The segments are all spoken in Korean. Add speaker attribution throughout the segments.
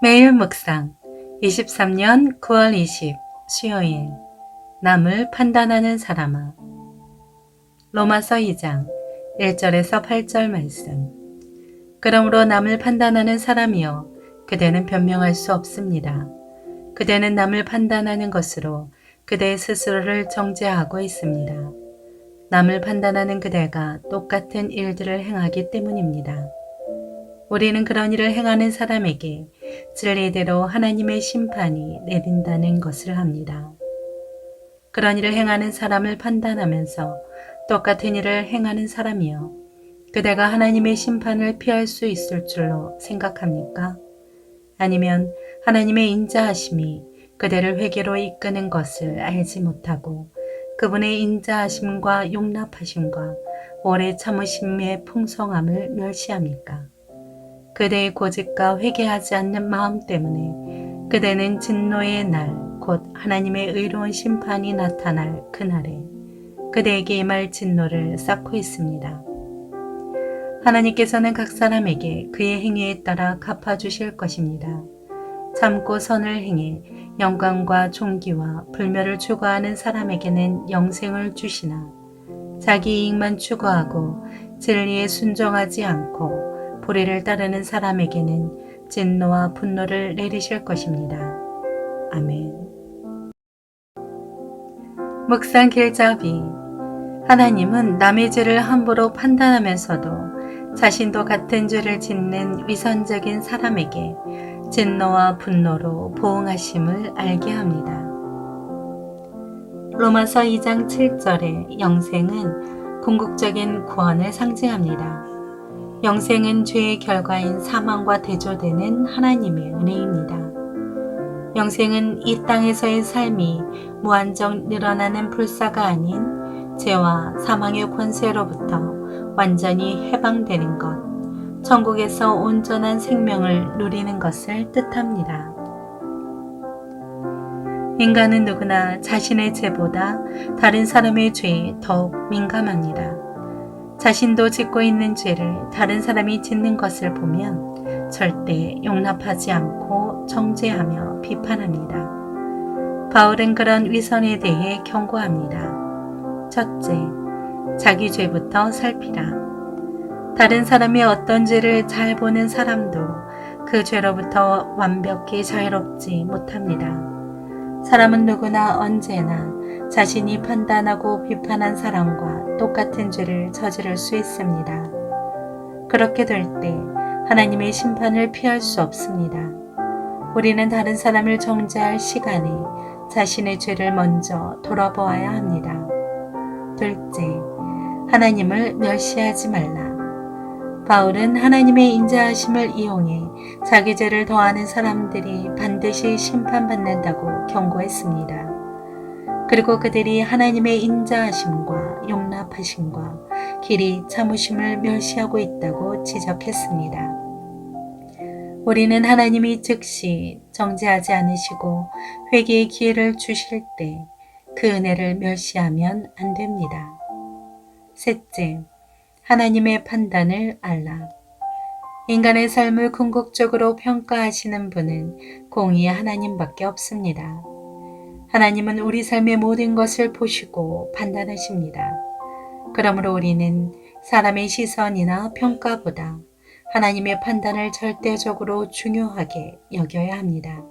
Speaker 1: 매일 묵상 23년 9월 20 수요일 남을 판단하는 사람아. 로마서 2장 1절에서 8절 말씀. 그러므로 남을 판단하는 사람이여 그대는 변명할 수 없습니다. 그대는 남을 판단하는 것으로 그대 스스로를 정죄하고 있습니다. 남을 판단하는 그대가 똑같은 일들을 행하기 때문입니다. 우리는 그런 일을 행하는 사람에게 진리대로 하나님의 심판이 내린다는 것을 합니다. 그런 일을 행하는 사람을 판단하면서 똑같은 일을 행하는 사람이요, 그대가 하나님의 심판을 피할 수 있을 줄로 생각합니까? 아니면 하나님의 인자하심이 그대를 회개로 이끄는 것을 알지 못하고 그분의 인자하심과 용납하심과 오래 참으심의 풍성함을 멸시합니까? 그대의 고집과 회개하지 않는 마음 때문에 그대는 진노의 날, 곧 하나님의 의로운 심판이 나타날 그날에 그대에게 임할 진노를 쌓고 있습니다. 하나님께서는 각 사람에게 그의 행위에 따라 갚아주실 것입니다. 참고 선을 행해 영광과 존귀와 불멸을 추구하는 사람에게는 영생을 주시나 자기 이익만 추구하고 진리에 순종하지 않고 불의를 따르는 사람에게는 진노와 분노를 내리실 것입니다. 아멘. 묵상 길잡이. 하나님은 남의 죄를 함부로 판단하면서도 자신도 같은 죄를 짓는 위선적인 사람에게 진노와 분노로 보응하심을 알게 합니다. 로마서 2장 7절의 영생은 궁극적인 구원을 상징합니다. 영생은 죄의 결과인 사망과 대조되는 하나님의 은혜입니다. 영생은 이 땅에서의 삶이 무한정 늘어나는 불사가 아닌 죄와 사망의 권세로부터 완전히 해방되는 것, 천국에서 온전한 생명을 누리는 것을 뜻합니다. 인간은 누구나 자신의 죄보다 다른 사람의 죄에 더욱 민감합니다. 자신도 짓고 있는 죄를 다른 사람이 짓는 것을 보면 절대 용납하지 않고 정죄하며 비판합니다. 바울은 그런 위선에 대해 경고합니다. 첫째, 자기 죄부터 살피라. 다른 사람이 어떤 죄를 잘 보는 사람도 그 죄로부터 완벽히 자유롭지 못합니다. 사람은 누구나 언제나 자신이 판단하고 비판한 사람과 똑같은 죄를 저지를 수 있습니다. 그렇게 될 때 하나님의 심판을 피할 수 없습니다. 우리는 다른 사람을 정죄할 시간에 자신의 죄를 먼저 돌아보아야 합니다. 둘째, 하나님을 멸시하지 말라. 바울은 하나님의 인자하심을 이용해 자기 죄를 더하는 사람들이 반드시 심판받는다고 경고했습니다. 그리고 그들이 하나님의 인자하심과 용납하심과 길이 참으심을 멸시하고 있다고 지적했습니다. 우리는 하나님이 즉시 정죄하지 않으시고 회개의 기회를 주실 때 그 은혜를 멸시하면 안 됩니다. 셋째, 하나님의 판단을 알라. 인간의 삶을 궁극적으로 평가하시는 분은 공의의 하나님밖에 없습니다. 하나님은 우리 삶의 모든 것을 보시고 판단하십니다. 그러므로 우리는 사람의 시선이나 평가보다 하나님의 판단을 절대적으로 중요하게 여겨야 합니다.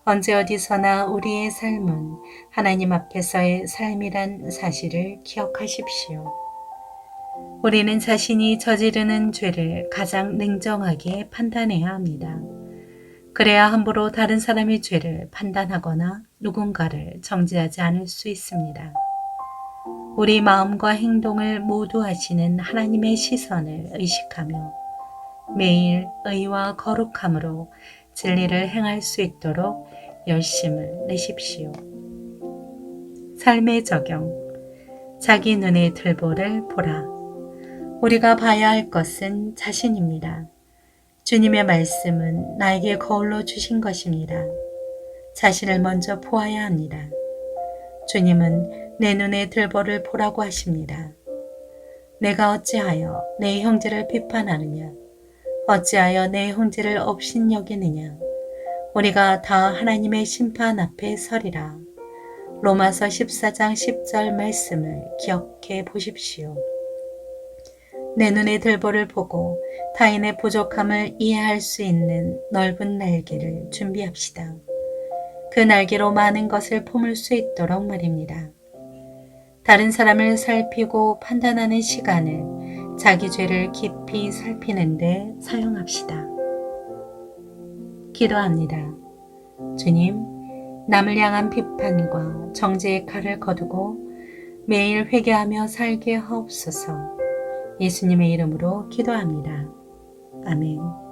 Speaker 1: 언제 어디서나 우리의 삶은 하나님 앞에서의 삶이란 사실을 기억하십시오. 우리는 자신이 저지르는 죄를 가장 냉정하게 판단해야 합니다. 그래야 함부로 다른 사람의 죄를 판단하거나 누군가를 정죄하지 않을 수 있습니다. 우리 마음과 행동을 모두 하시는 하나님의 시선을 의식하며 매일 의와 거룩함으로 진리를 행할 수 있도록 열심을 내십시오. 삶의 적용. 자기 눈의 들보를 보라. 우리가 봐야 할 것은 자신입니다. 주님의 말씀은 나에게 거울로 주신 것입니다. 자신을 먼저 보아야 합니다. 주님은 내 눈의 들보를 보라고 하십니다. 내가 어찌하여 내 형제를 비판하느냐? 어찌하여 내 형제를 업신여기느냐? 우리가 다 하나님의 심판 앞에 서리라. 로마서 14장 10절 말씀을 기억해 보십시오. 내 눈의 들보를 보고 타인의 부족함을 이해할 수 있는 넓은 날개를 준비합시다. 그 날개로 많은 것을 품을 수 있도록 말입니다. 다른 사람을 살피고 판단하는 시간을 자기 죄를 깊이 살피는 데 사용합시다. 기도합니다. 주님, 남을 향한 비판과 정죄의 칼을 거두고 매일 회개하며 살게 하옵소서. 예수님의 이름으로 기도합니다. 아멘.